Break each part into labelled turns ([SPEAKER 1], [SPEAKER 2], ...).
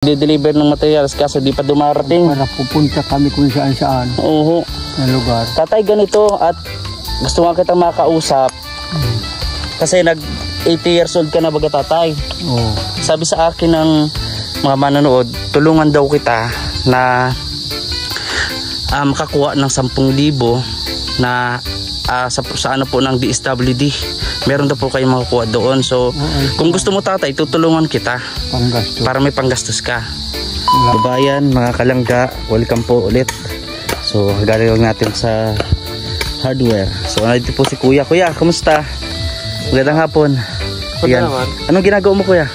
[SPEAKER 1] di-deliver ng materials kaso di pa dumarating.
[SPEAKER 2] Para pupunta kami kung saan-saan.
[SPEAKER 1] Oo.
[SPEAKER 2] Na lugar.
[SPEAKER 1] Tatay, ganito at gusto nga kitang makausap. Kasi 80 years old ka na baga, tatay.
[SPEAKER 2] Oo.
[SPEAKER 1] Sabi sa akin ng mga manonood, tulungan daw kita na makakuha ng 10,000 na sa ano po ng DSWD. Meron daw po kayong makakuha doon. So, kung gusto mo, tatay, tutulungan kita.
[SPEAKER 2] Panggastos.
[SPEAKER 1] Para may panggastos ka. Babayan, mga kalangga, welcome po ulit. So, galing natin sa hardware. So, nandito po si Kuya. Kuya, kumusta? Magandang hapon. Yan. Anong ginagawa mo, Kuya?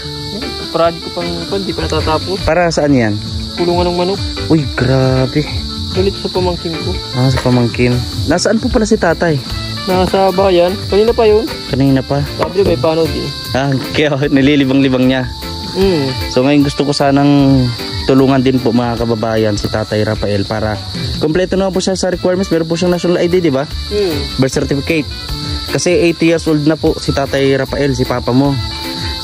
[SPEAKER 3] Project ko pang hindi pa natatapos.
[SPEAKER 1] Para saan yan?
[SPEAKER 3] Kulungan ng manok.
[SPEAKER 1] Uy, grabe.
[SPEAKER 3] Galit sa pamangkin ko.
[SPEAKER 1] Sa pamangkin. Nasaan po pala si tatay?
[SPEAKER 3] Nasa bayan. Kanina pa yun.
[SPEAKER 1] Kanina pa?
[SPEAKER 3] Sabi may panood eh.
[SPEAKER 1] Kaya nililibang-libang niya. So ngayon gusto ko sanang tulungan din po mga kababayan si Tatay Rafael para kompleto na po siya sa requirements. Meron po siyang national ID, di ba? Birth certificate. Kasi 80 years old na po si Tatay Rafael, si papa mo.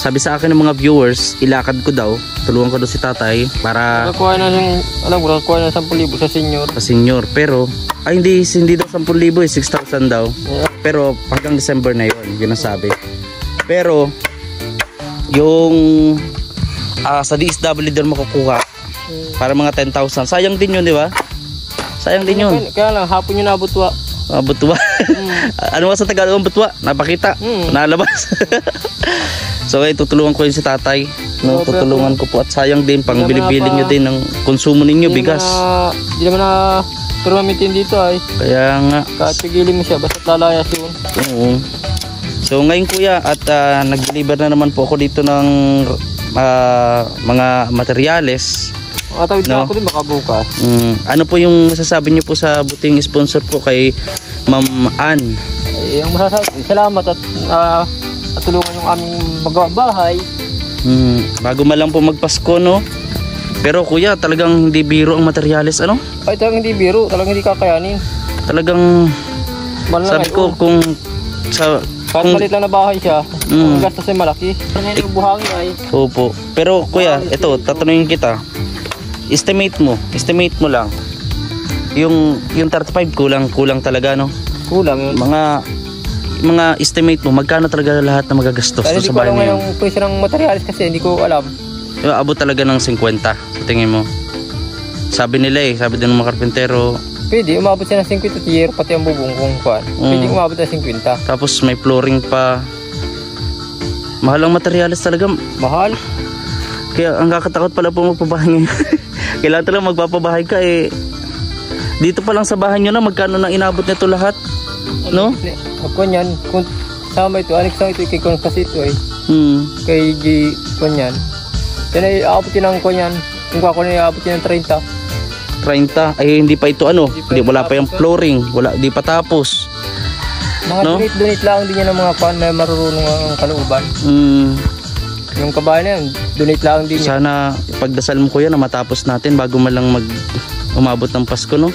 [SPEAKER 1] Sabi sa akin ng mga viewers, ilakad ko daw, tulungan ko daw si tatay para
[SPEAKER 3] nakakuha na siyang, nakakuha na 10,000 sa senior.
[SPEAKER 1] Sa senior, pero hindi daw 10,000 6,000 daw. Pero hanggang December na yun ang sabi. Pero yung sa DSWD din makukuha para mga 10,000. Sayang din yun, di ba? Sayang din yun.
[SPEAKER 3] Kaya lang, hapon yun nabutwa.
[SPEAKER 1] Butwa. Ano nga sa Tagalog ang butwa? Napakita. Nalabas. So ngayon tutulungan ko yun si tatay. No, tutulungan ko po at sayang din pang bilibili nyo din ng konsumo ninyo bigas.
[SPEAKER 3] Hindi naman na permamitin dito ay.
[SPEAKER 1] Kaya nga.
[SPEAKER 3] Kahit pigilin mo siya basta lalayas yun.
[SPEAKER 1] Oo. So ngayon, Kuya, at nag-deliver na naman po ako dito ng mga materyales.
[SPEAKER 3] Matawid na ako din baka bukas.
[SPEAKER 1] Ano po yung masasabi niyo po sa buting sponsor po kay Ma'am Ann?
[SPEAKER 3] Yung masasabi, salamat at tulungan yung aming magawa bahay.
[SPEAKER 1] Bago malang po magpasko, no? Pero Kuya, talagang hindi biro ang materyales, ano?
[SPEAKER 3] Ay, talagang hindi biro, talagang hindi kakayanin.
[SPEAKER 1] Talagang sabi ko kung sa
[SPEAKER 3] kahit malit lang na bahay siya, ang gastos ay malaki. Ngayon yung buhangin ay.
[SPEAKER 1] Opo. Pero Kuya, ito, tatanungin kita. Estimate mo lang. Yung 35 kulang talaga, no?
[SPEAKER 3] Kulang.
[SPEAKER 1] Mga estimate mo, magkano talaga lahat na magagastos sa bahay
[SPEAKER 3] ngayon? Hindi ko alam
[SPEAKER 1] yung
[SPEAKER 3] presyo ng materials kasi hindi ko alam.
[SPEAKER 1] Abot talaga ng 50 sa tingin mo. Sabi nila sabi din ng mga karpentero.
[SPEAKER 3] Pwede, umabot siya ng 50 tiyer, pati ang bubong kung kuhan. Pwede umabot ng 50.
[SPEAKER 1] Tapos may flooring pa. Mahal ang materials talaga.
[SPEAKER 3] Mahal?
[SPEAKER 1] Kaya ang kakatakot pala po magpabahay ngayon. Kailangan talaga magpapabahay ka Dito pa lang sa bahay nyo na, magkano na inabot nito lahat? No?
[SPEAKER 3] Ako yan, kung sama ito, anik sa ito, kay kasi ito Kay G, kung yan. Yan ay aabot yun ang kung yan. Kung ako na aabot yun ng 30.
[SPEAKER 1] 30? Ay hindi pa ito wala pa yung flooring. Di pa tapos.
[SPEAKER 3] Mga donate lang din yan ng mga kwan na marurunong ang kalooban. Yung kabahay na yan, donate lang din.
[SPEAKER 1] Sana pagdasal mo, Kuya, na matapos natin bago malang umabot ng Pasko, no?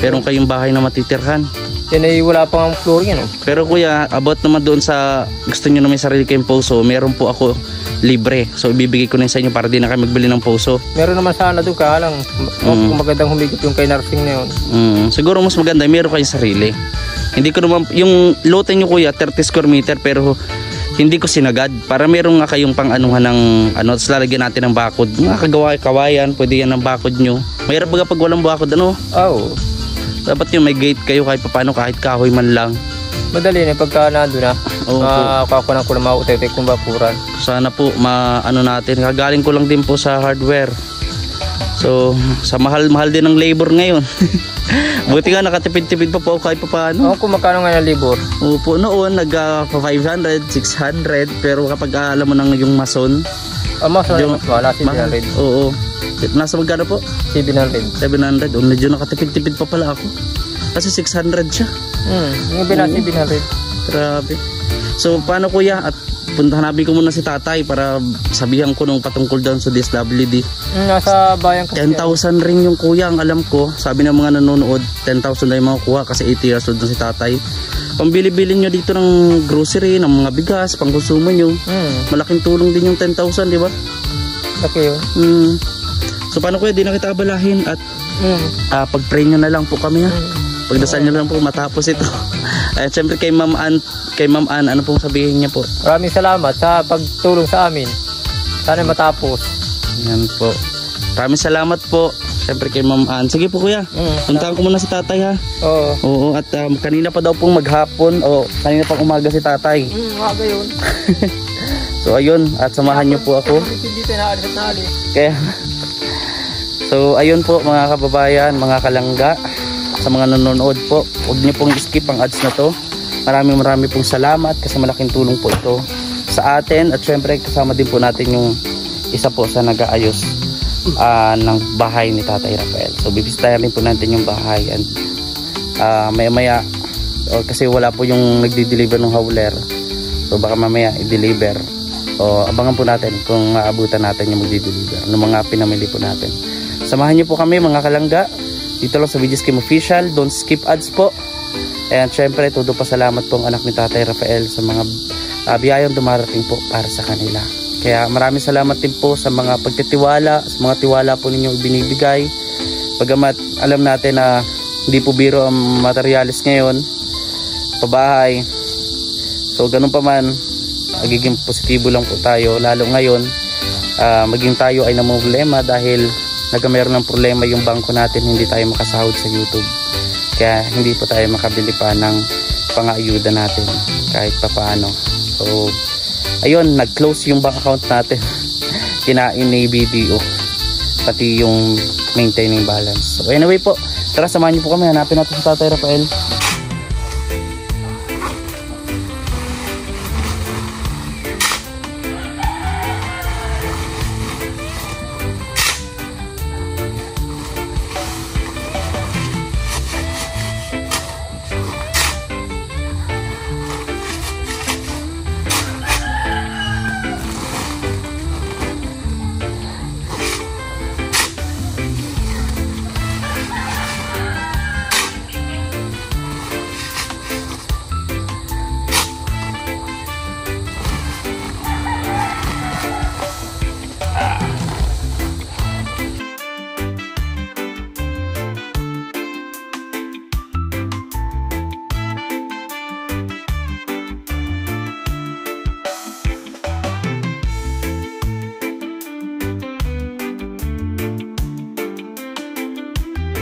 [SPEAKER 1] Meron kayong bahay na matitirhan.
[SPEAKER 3] Yan ay wala pang flooring, ano?
[SPEAKER 1] Pero Kuya, abot naman doon sa gusto nyo na may sarili kayong poso, meron po ako libre. So ibibigay ko na sa inyo para di na kayo magbili ng poso.
[SPEAKER 3] Meron naman sana doon kaya lang kung magandang humigit yung kay nursing na yun.
[SPEAKER 1] Siguro mas maganda, meron kayong sarili. Hindi ko naman, yung lote nyo, Kuya, 30 square meter, pero hindi ko sinagad. Para meron nga kayong pang anuhan ng tapos lalagyan natin ng bakod. Mga kawayan, pwede yan ng bakod nyo. Mahirap baga pag walang bakod, ano?
[SPEAKER 3] Oo.
[SPEAKER 1] Dapat yung may gate kayo kahit paano, kahit kahoy man lang.
[SPEAKER 3] Madali na pagka nandun na. Kakunan ko na mautete kung bapuran.
[SPEAKER 1] Sana po natin. Kagaling ko lang din po sa hardware. So sa mahal din ng labor ngayon. Buti nga nakatipid-tipid pa po kahit paano.
[SPEAKER 3] Kung magkano nga ng labor?
[SPEAKER 1] Opo, noon nag 500, 600. Pero kapag alam mo nang yung mason,
[SPEAKER 3] mason yung wala 700.
[SPEAKER 1] Oo. Nasa magkano po?
[SPEAKER 3] 700.
[SPEAKER 1] 700. Medyo nakatipid-tipid pa pala ako. Kasi 600 siya.
[SPEAKER 3] Yung binasa 700.
[SPEAKER 1] Grabe. So paano, Kuya? At hanapin ko muna si tatay para sabihan ko nung patungkol doon sa DSWD.
[SPEAKER 3] Nasa bayan kasi
[SPEAKER 1] 10,000 rin yung Kuya, ang alam ko. Sabi ng mga nanonood, 10,000 na yung mga kuha kasi 80 years old na si tatay. Pambili-bili nyo dito ng grocery, ng mga bigas, pang konsumo nyo. Malaking tulong din yung 10,000, di ba?
[SPEAKER 3] laki yun.
[SPEAKER 1] So paano kuya, di na kita abalahin at pag-pray nyo na lang po kami ha. Pagdasal nyo lang po matapos ito. At syempre kay Ma'am Ann, ano pong sabihin niya po?
[SPEAKER 3] Maraming salamat sa pagtulong sa amin. Sana matapos.
[SPEAKER 1] Yan po. Maraming salamat po. Syempre kay Ma'am Ann. Sige po kuya. Puntahan ko muna si tatay ha. Oo. At kanina pa daw pong maghapon o kanina pang umaga si tatay.
[SPEAKER 3] Umaga yun.
[SPEAKER 1] So ayun, at samahan niyo po ako.
[SPEAKER 3] Hindi tayo naalis at naalis.
[SPEAKER 1] Kaya so ayun po mga kababayan, mga kalangga, sa mga nanonood po, huwag niyo pong skip ang ads na to. Maraming pong salamat kasi malaking tulong po ito sa atin. At syempre kasama din po natin yung isa po sa nag-aayos ng bahay ni Tatay Rafael. So bibisitahin rin po natin yung bahay. And maya kasi wala po yung nagdi-deliver ng hauler, so baka mamaya i-deliver. So abangan po natin kung maabutan natin yung magdi-deliver ng mga pinamili po natin. Samahan niyo po kami mga kalangga dito lang sa Videos Kim Official. Don't skip ads po. And syempre todo pa salamat po ang anak ni Tatay Rafael sa mga biyayang dumarating po para sa kanila. Kaya maraming salamat din po sa mga pagtitiwala, sa mga tiwala po ninyong binibigay. Bagamat alam natin na hindi po biro ang materialis ngayon, pabahay. So ganun pa man, magiging positibo lang po tayo. Lalo ngayon, maging tayo ay namumblema dahil nagkameron ng problema yung bangko natin, hindi tayo makasahod sa YouTube. Kaya hindi po tayo makabili pa ng pang-ayuda natin kahit pa paano. So ayun, nag-close yung bank account natin. Kinain ni BDO pati yung maintaining balance. So anyway po, tara samahan niyo po kami, hanapin natin si Tatay Rafael.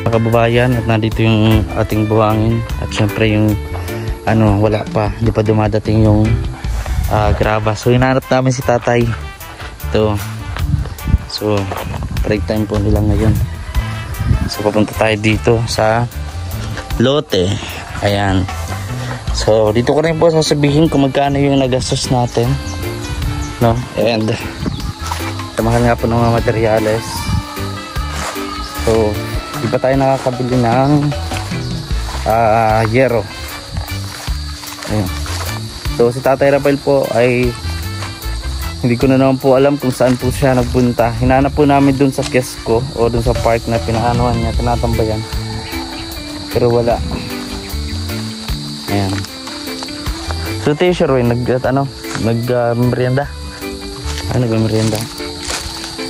[SPEAKER 1] Kababayan, at nandito yung ating buhangin at syempre yung wala pa, hindi pa dumadating yung graba. So hinanap namin si tatay ito. So break time po nila ngayon. So papunta tayo dito sa lote. Ayan. So dito ko rin po sasabihin kung magkano yung nagastos natin, no? And tamahal nga po ng mga materyales. So di pa tayo nakakabili ng yero. Ayan. So si Tatay Rafael po ay hindi ko na naman po alam kung saan po siya nagpunta. Hinanap po namin dun sa Kiosco o dun sa park na pinaanuhan niya, tinatambayan, pero wala. Ayan. So T-shirt rin nag-merienda. Nag-merienda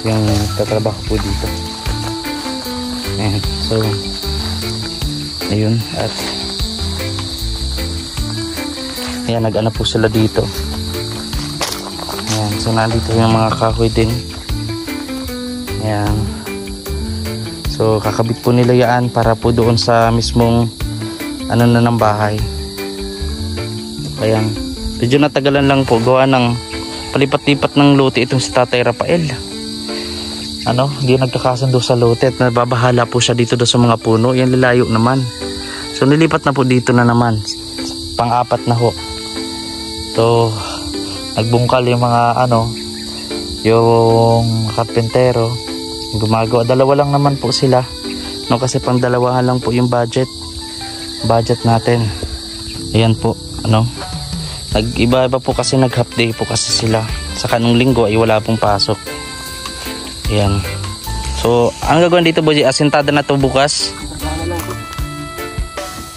[SPEAKER 1] yung tatrabaho po dito. Ayan. So ayun, at ayan, nag-ano po sila dito. Ayan, so nandito yung mga kahoy din. Ayan. So kakabit po nila yan para po doon sa mismong na ng bahay. Ayan, medyo natagalan lang po, gawa ng palipat-lipat ng lote itong si Tatay Rafael. Hindi nagkakasundo sa lote at nababahala po siya dito do sa mga puno. Yan, lalayo naman. So nilipat na po dito na naman, pang-apat na ho. So nagbungkal yung mga yung karpentero, yung gumagawa. Dalawa lang naman po sila, no, kasi pang dalawahan lang po yung budget natin. Ayan po, nag-iba-iba po kasi, nag-half day po kasi sila. Sa kanong linggo ay wala pong pasok. Ayan. So ang gagawin dito, Boji, asintada na to bukas.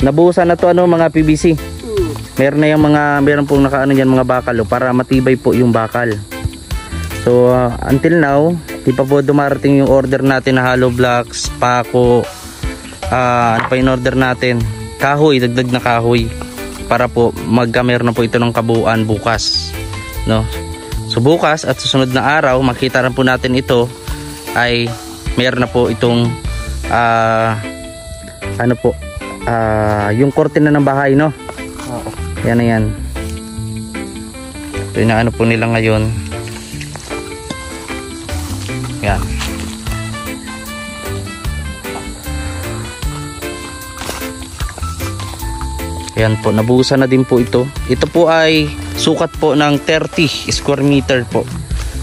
[SPEAKER 1] Nabuhusan na to mga PVC. Meron na yung meron pong nakaano diyan mga bakal para matibay po yung bakal. So until now Di pa po dumarating yung order natin na hollow blocks, pako, ano pa yung order natin? Kahoy, dagdag na kahoy. Para po magkameron na po ito ng kabuuan bukas. No? So bukas at susunod na araw, makita rin po natin ito ay meron na po itong ano po, yung kortina ng bahay, no? Yan na yan. Ito yung ano po nila ngayon. Yan. Yan po, nabuhusan na din po ito. Ito po ay sukat po ng 30 square meter po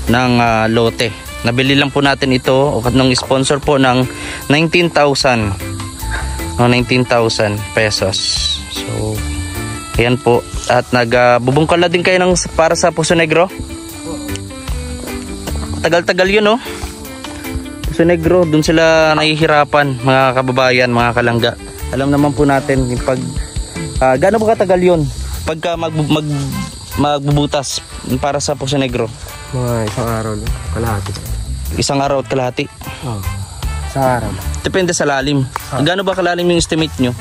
[SPEAKER 1] ng lote. Nabili lang po natin ito o nung sponsor po ng 19,000 pesos. So, ayan po. At nagbubungkal na din kayo ng para sa Puso Negro. Tagal-tagal yun, no? Puso Negro, dun sila nahihirapan, mga kababayan, mga kalangga. Alam naman po natin, pag gaano ba katagal yun? Pagka magbubutas para sa Puso Negro?
[SPEAKER 3] Mga isang araw lang, kalahati.
[SPEAKER 1] Isang araw at kalahati?
[SPEAKER 3] Oo, isang araw.
[SPEAKER 1] Depende sa lalim. Gaano ba kalalim yung estimate nyo?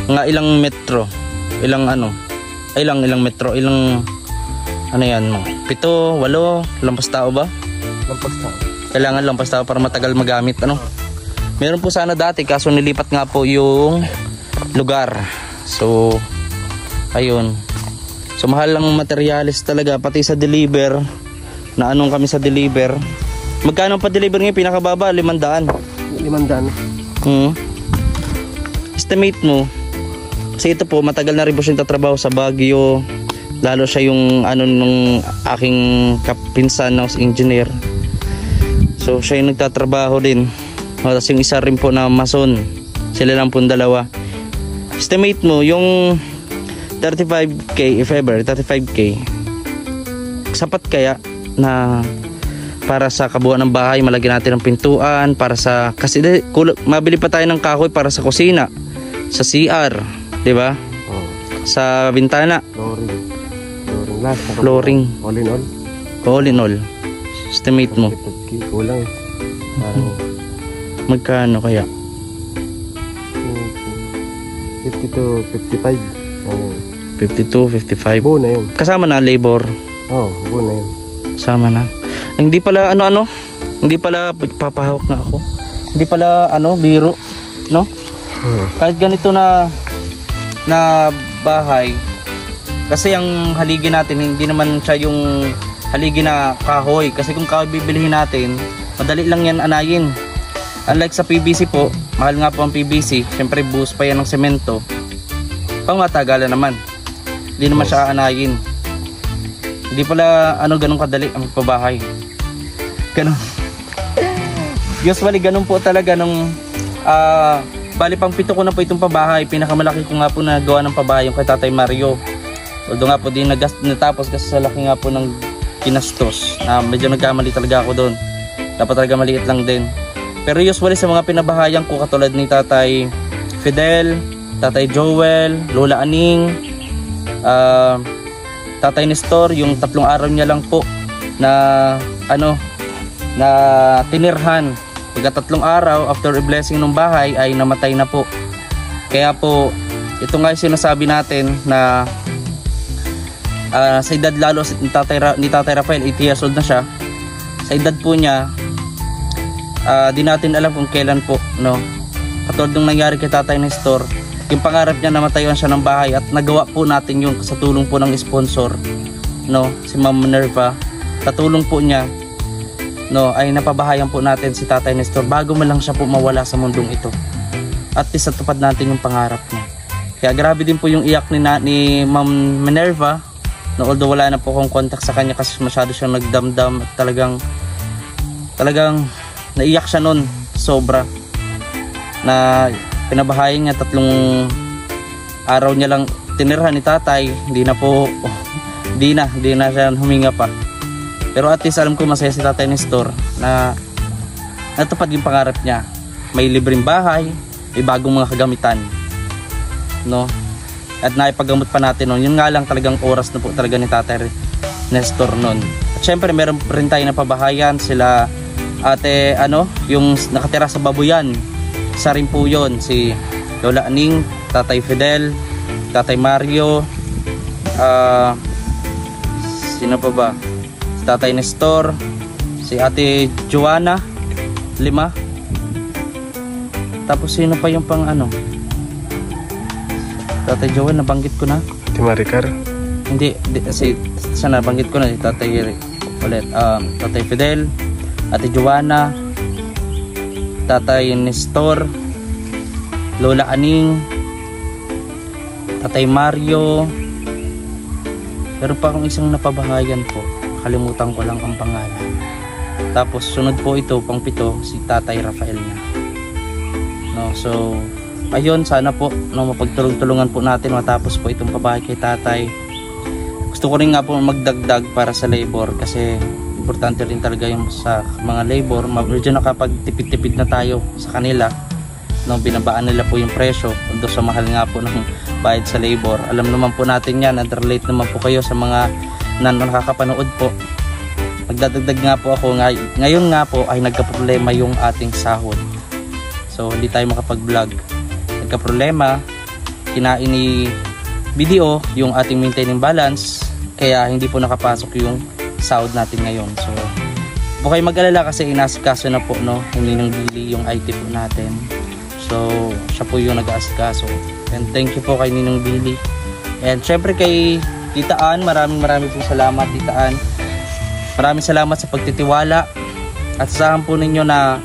[SPEAKER 1] Nga ilang metro? Ilang ano? Ilang metro? Ilang ano yan? 7, 8? Lampas tao ba?
[SPEAKER 3] Lampas tao. Kailangan
[SPEAKER 1] lampas tao para matagal magamit, ano? Meron po sana dati kaso nilipat nga po yung lugar. So ayun. So mahal lang materialis talaga pati sa deliver. Na anong kami sa deliver. Magkano pa deliver ngayon? Pinakababa 500. 500. Estimate mo. Kasi ito po matagal na rin po siyang tatrabaho sa Baguio. Lalo siya yung ano nung aking kapinsan na engineer. So siya yung nagtatrabaho din. Tapos yung isa rin po na mason. Sila lang po dalawa. Estimate mo yung 35k if ever 35k sapat kaya na para sa kabuuan ng bahay, malagyan natin ng pintuan para sa, kasi mabili pa tayo ng kahoy para sa kusina, sa CR, di ba? Sa bintana, flooring, all in all. Estimate mo
[SPEAKER 3] kulang
[SPEAKER 1] magkano kaya?
[SPEAKER 3] 50 to 55.
[SPEAKER 1] 52, 55.
[SPEAKER 3] Buo na yun.
[SPEAKER 1] Kasama na labor.
[SPEAKER 3] Buo na yun.
[SPEAKER 1] Kasama na. Hindi pala ano. Hindi pala papahawak na ako. Hindi pala biro, no? Kahit ganito na bahay. Kasi ang haligi natin hindi naman siya yung haligi na kahoy. Kasi kung kahoy bibilihin natin, madali lang yan anayin. Unlike sa PVC po, mahal nga po ang PVC. Siyempre buhos pa yan ng semento. Pangmatagalan naman. Hindi naman siya anayin. Hindi pala ganun kadali ang magpabahay. Ganun. Usually ganun po talaga nung bali pang 7 ko na po itong pabahay. Pinakamalaki ko nga po na gawa ng pabahay yung kay Tatay Mario. Although nga po di natapos kasi sa laki nga po ng kinastos. Medyo nagkamali talaga ako doon. Dapat talaga maliit lang din. Pero usually sa mga pinabahayan ko katulad ni Tatay Fidel, Tatay Joel, Lola Aning, Tatay Nestor, yung 3 araw niya lang po na na tinirhan. Pagka 3 araw after i-blessing ng bahay ay namatay na po. Kaya po ito nga yung sinasabi natin na sa edad lalo ni Tatay Rafael, 8 years old na siya. Sa edad po niya di natin alam kung kailan po, no? Katulad nung nangyari kay Tatay Nestor, yung pangarap niya na matayuan siya ng bahay at nagawa po natin yung sa tulong po ng sponsor, no? Si Ma'am Minerva, sa tulong po niya, no, ay napabahayan po natin si Tatay Nestor bago man lang siya po mawala sa mundong ito. At least natupad natin yung pangarap niya. Kaya grabe din po yung iyak ni Ma'am Minerva, no, although wala na po akong contact sa kanya kasi masyado siyang nagdamdam at talagang naiyak siya nun sobra na pinabahayan niya 3 araw niya lang tinirhan ni tatay. Hindi na siya huminga pa, pero at least alam ko masaya si Tatay Nestor na natupad yung pangarap niya. May libreng bahay, may bagong mga kagamitan, no, at naipagamot pa natin nun. Yun nga lang talagang oras na po talaga ni Tatay Nestor nun. At syempre meron rin tayo na pabahayan sila ate yung nakatira sa Babuyan. Isa rin po yun, si Lola Aning, Tatay Fidel, Tatay Mario, sino pa ba? Si Tatay Nestor, si Ate Joanna, 5. Tapos sino pa yung pang Tatay Joanna, nabanggit ko na.
[SPEAKER 4] Ate Maricar?
[SPEAKER 1] Hindi, sana nabanggit ko na si Tatay ulit. Tatay Fidel, Ate Joanna, Tatay Nestor, Lola Aning, Tatay Mario. Pero pa akong isang napabahayan po, kalimutan ko lang ang pangalan. Tapos sunod po ito, pang 7, si Tatay Rafael na. So ayun, sana po mapagtulong-tulungan po natin matapos po itong pabahay kay tatay. Gusto ko rin nga po magdagdag para sa labor, kasi importante rin talaga yung sa mga labor. Medyo nakapagtipid-tipid na tayo sa kanila, binabaan nila po yung presyo, although sa mahal nga po ng bayad sa labor. Alam naman po natin yan, and relate naman po kayo sa mga nakakapanood po. Magdadagdag nga po ako, ngayon nga po ay nagka-problema yung ating sahod, so hindi tayo makapag-vlog. Nagka-problema, kinain ni video yung ating maintaining balance, kaya hindi po nakapasok yung sahod natin ngayon. So huwag kayo mag-alala, kasi inasikaso na po hindi nang bili yung IT po natin. So siya po yung nag-aasikaso, and thank you po kay Ninong Billy, and syempre kay Tita Ann, maraming pong salamat Tita Ann. Maraming salamat sa pagtitiwala, at asahan po ninyo na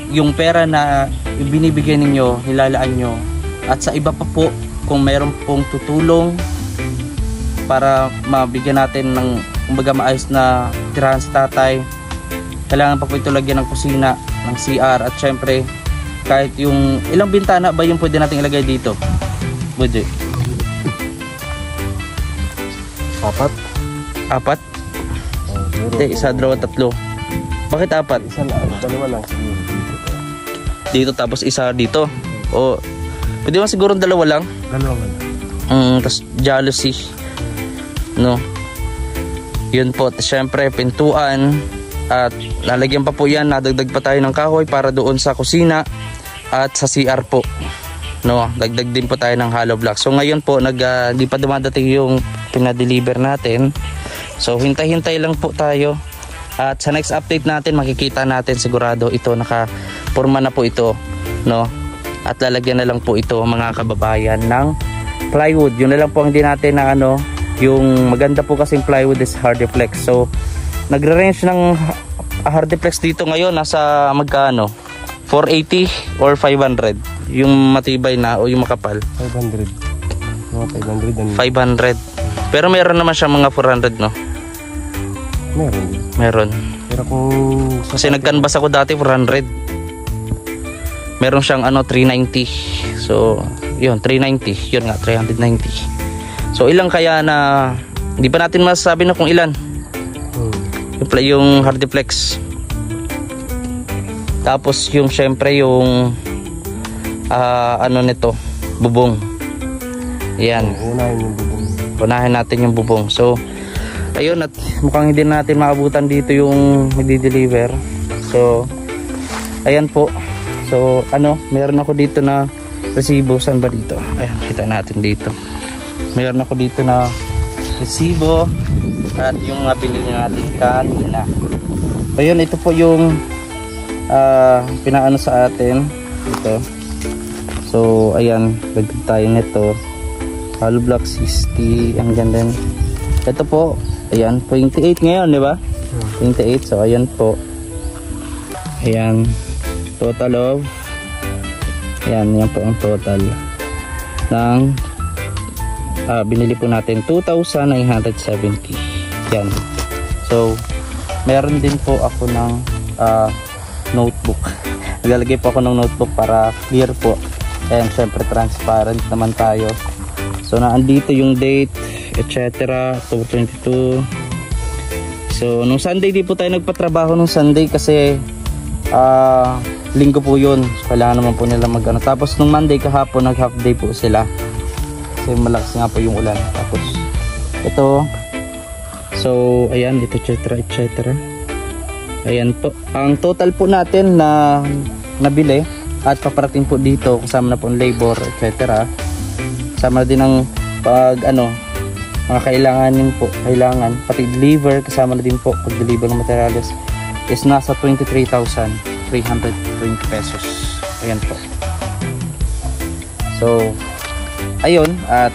[SPEAKER 1] yung pera na binibigay ninyo, nilalaan nyo, at sa iba pa po kung mayroon pong tutulong para mabigyan natin ng kumbaga maayos na tirahan sa tatay. Kailangan pa po ito lagyan ng kusina, ng CR, at syempre kahit yung ilang bintana ba yung pwede natin ilagay dito? Budget 4? Hindi, 1, 2, 3. Bakit 4?
[SPEAKER 4] Isa lang, dalawa lang siguro
[SPEAKER 1] dito, tapos isa dito. O pwede mo siguro 2 lang?
[SPEAKER 4] Dalawa lang.
[SPEAKER 1] Tapos jealousy, yun po. Syempre pintuan, at lalagyan pa po yan, nadagdag pa tayo ng kahoy para doon sa kusina at sa CR po, dagdag din po tayo ng hollow block. So ngayon po hindi pa dumadating yung pinadeliver natin, so hintay-hintay lang po tayo, at sa next update natin makikita natin sigurado ito naka-forma na po ito, at lalagyan na lang po ito mga kababayan ng plywood. Yun na lang po hindi natin na yung maganda po kasing plywood is Hardiflex. So nagre-range ng Hardiflex dito ngayon nasa magkano? 480 or 500 yung matibay na o yung makapal?
[SPEAKER 4] 500. Mga
[SPEAKER 1] 500. Pero meron naman siya mga 400, Meron.
[SPEAKER 4] Pero kung
[SPEAKER 1] kasi nag-canvas ako dati 400. Meron siyang 390. So yun, 390. Yun nga, 390. So ilang kaya na hindi pa natin masasabi na kung ilan. Yung Hardiflex. Tapos yung syempre yung nito, bubong. Yan. Unahin natin yung bubong. So ayun, at mukhang hindi natin maabutan dito yung magdi-deliver. So ayan po. So meron ako dito na resibo. Saan ba dito? Ayan, kita natin dito. Meron ako dito na resibo at yung binili natin kanina. Ayun, ito po yung pinaano sa atin ito. So ayan, dagdag tayo nito, hollow block 60, ang ganda. Ito po, ayan, 28 ngayon, di ba? 28. So ayan po, ayan, total of, ayan, yan po ang total ng binili po natin, 2,970. Yan. So meron din po ako ng notebook. Naglalagay po ako ng notebook para clear po, and syempre transparent naman tayo. So naandito yung date, etc. October 22. So nung Sunday di po tayo nagpatrabaho nung Sunday kasi linggo po yun. So, kailangan naman po nila tapos nung Monday kahapon nag half day po sila kasi malakas nga po yung ulan. Tapos ito, So ayan, ito etc. Ayan po. Ang total po natin na nabili at paparating po dito kasama na po ang labor etc. Kasama din ang pag mga kailangan pati deliver, kasama na din po pag deliver ng materials is nasa 23,320 pesos. Ayan po. So ayun, at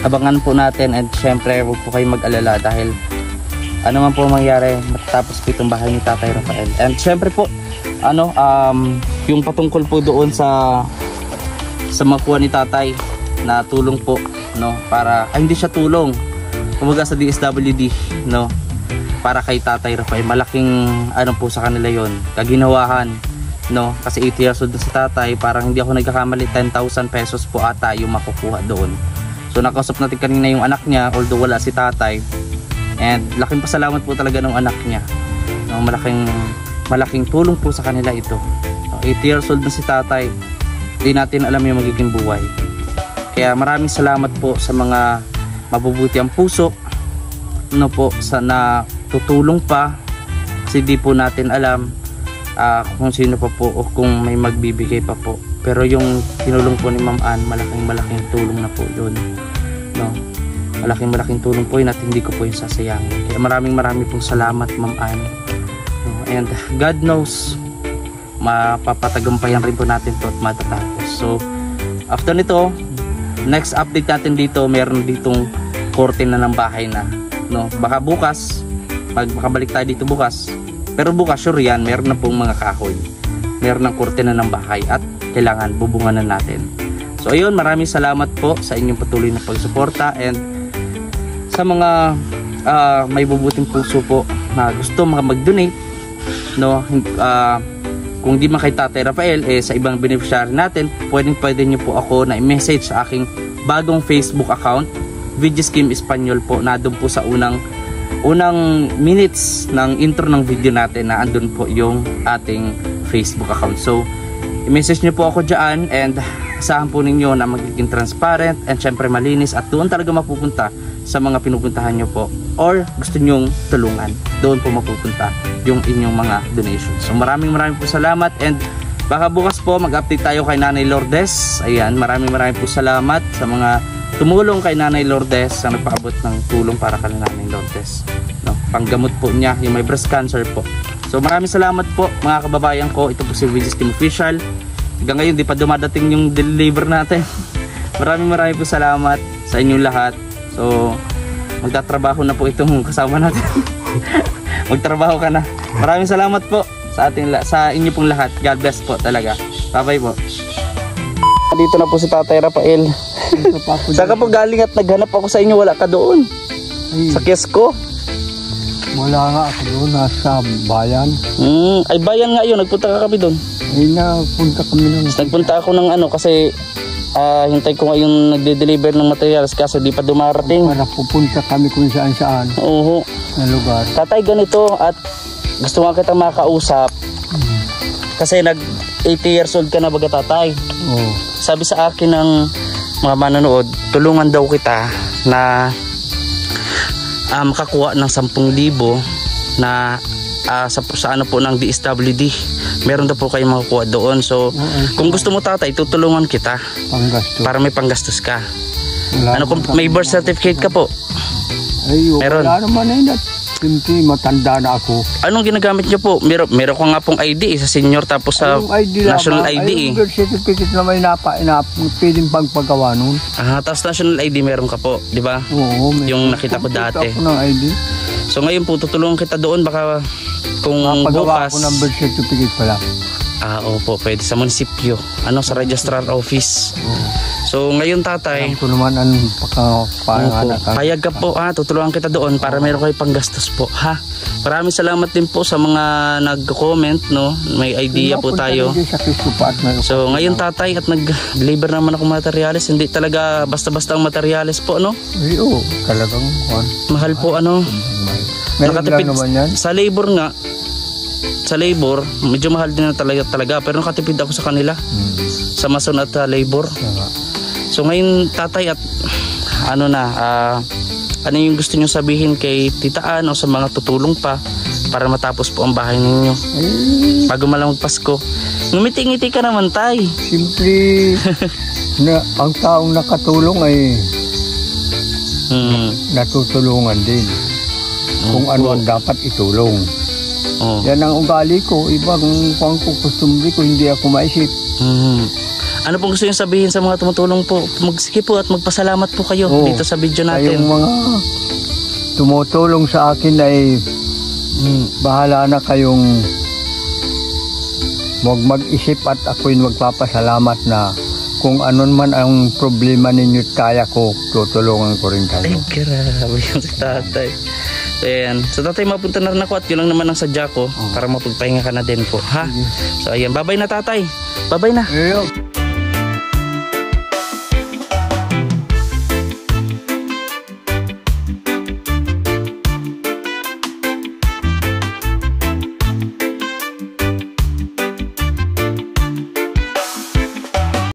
[SPEAKER 1] abangan po natin, and syempre huwag po kayo mag-alala dahil ano man po mangyari, matatapos po itong bahay ni Tatay Rafael. And syempre po yung patungkol po doon sa makuha ni Tatay na tulong po, para hindi siya tulong, kumbaga sa DSWD, para kay Tatay Rafael, malaking po sa kanila yon, kaginawahan, kasi 8 years old na si Tatay, parang hindi ako nagkakamali, 10,000 pesos po ata yung makukuha doon. So nakausap natin kanina yung anak niya, although wala si Tatay, and laking pasalamat po talaga ng anak niya, malaking tulong po sa kanila ito. 8 years old na si Tatay, hindi natin alam yung magiging buhay. Kaya maraming salamat po sa mga mabubuti ang puso na tutulong pa, kasi di po natin alam kung sino pa po o kung may magbibigay pa po. Pero yung tinulong po ni Ma'am Ann, malaking tulong na po yun, malaking tulong po yun at hindi ko po yung sasayangin. Kaya maraming pong salamat, Ma'am Ann, and God knows mapapatagumpayan rin po natin to at matatapos. So after nito, next update natin dito, meron ditong curtain na ng bahay na, baka bukas makabalik tayo dito bukas, pero bukas sure yan, meron na pong mga kahoy, meron ng curtain na ng bahay at kailangan bubungan na natin. So ayun, maraming salamat po sa inyong patuloy na pagsuporta, and sa mga may bubuting puso po na gusto mag-donate, kung di man kay Tatay Rafael, sa ibang beneficiary natin, pwede nyo po ako na i-message sa aking bagong Facebook account, VG Scheme Espanyol po, na doon po sa unang minutes ng intro ng video natin, na andun po yung ating Facebook account. So i-message nyo po ako dyan, and asahan po ninyo na magiging transparent and syempre malinis, at doon talaga mapupunta sa mga pinupuntahan nyo po or gusto nyong tulungan, doon po mapupunta yung inyong mga donations. So maraming po salamat, and baka bukas po mag-update tayo kay Nanay Lourdes. Ayan, maraming po salamat sa mga tumulong kay Nanay Lourdes, na nagpaabot ng tulong para kay Nanay Lourdes, panggamot po niya yung may breast cancer po. So maraming salamat po mga kababayan ko. Ito po si VG Scheme Official. Hanggang ngayon di pa dumadating yung deliver natin. maraming po salamat sa inyong lahat. So magtatrabaho na po itong kasama natin. Magtrabaho ka na. Maraming salamat po sa inyo pong lahat. God bless po talaga. Bye-bye po. Dito na po si Tatay Rafael. Saan ka po galing at naghanap ako sa inyo? Wala ka doon. Sa Quezco.
[SPEAKER 2] Wala nga ako doon, nasa bayan.
[SPEAKER 1] Ay bayan nga yun, nagpunta ka kami doon.
[SPEAKER 2] Ay napunta kami doon.
[SPEAKER 1] Nagpunta ako ng kasi hintay ko ngayon nagde-deliver ng materials kasi di pa dumarating.
[SPEAKER 2] Para pupunta kami kung saan
[SPEAKER 1] Oo.
[SPEAKER 2] Na lugar.
[SPEAKER 1] Tatay, ganito, at gusto nga kita makausap. Kasi 80 years old ka na baga, Tatay.
[SPEAKER 2] Oo.
[SPEAKER 1] Sabi sa akin ng mga manonood, tulungan daw kita na makakuha ng 10,000 na sa ano po ng DSWD. Meron daw po kayong makukuha doon. So kung gusto mo, Tatay, tutulungan kita para may panggastos ka. Kung may birth certificate ka po?
[SPEAKER 2] Ay,
[SPEAKER 1] meron.
[SPEAKER 2] Wala naman Simple, matanda na ako.
[SPEAKER 1] Anong ginagamit nyo po? Meron ko nga pong ID sa senior, tapos sa national ID.
[SPEAKER 2] Ay, birth certificate na may pwedeng pagpagawa nun.
[SPEAKER 1] Tapos national ID meron ka po, di ba?
[SPEAKER 2] Oo,
[SPEAKER 1] yung nakita ko dati.
[SPEAKER 2] Ako ng ID.
[SPEAKER 1] So ngayon po, tutulungan kita doon, baka kung
[SPEAKER 2] pagawa
[SPEAKER 1] bukas.
[SPEAKER 2] Ako ng birth certificate pala.
[SPEAKER 1] Opo, pwede sa munisipyo. Sa registrar office. So ngayon, Tatay,
[SPEAKER 2] alam ko naman ang
[SPEAKER 1] payag ka po, tutulungan kita doon para meron kayo panggastos po, ha? Maraming salamat din po sa mga nag-comment, may idea po tayo. So ngayon, Tatay, at nag-deliver naman ako materials, hindi talaga basta-basta ang materials po,
[SPEAKER 2] Oo, talagang
[SPEAKER 1] mahal po,
[SPEAKER 2] nakatipid naman yan.
[SPEAKER 1] Sa labor nga, medyo mahal din na talaga, pero nakatipid ako sa kanila. Sa mason at labor. So ngayon, Tatay, at ano yung gusto nyo sabihin kay Tita Ann o sa mga tutulong pa para matapos po ang bahay ninyo bago malang magpasko? Ngumiti-ngiti ka naman, tay.
[SPEAKER 2] Siyempre, ang taong nakatulong ay natutulungan din kung ano ang dapat itulong. Yan ang ugali ko. Ibang kustumbre ko, hindi ako maisip.
[SPEAKER 1] Ano pong gusto yung sabihin sa mga tumutulong po? Sige po at magpasalamat po kayo dito sa video natin.
[SPEAKER 2] Kayong mga tumutulong sa akin ay bahala na kayong mag-isip at ako'y magpapasalamat na kung anon man ang problema ninyo kaya ko, tutulungan ko rin kayo.
[SPEAKER 1] Ay, grabe yung si tatay. Ayan. So tatay, mapunta na rin ako at yun lang naman ang sadya ko para mapagpahinga ka na din po. Ha? So ayan, babay na tatay. Babay na.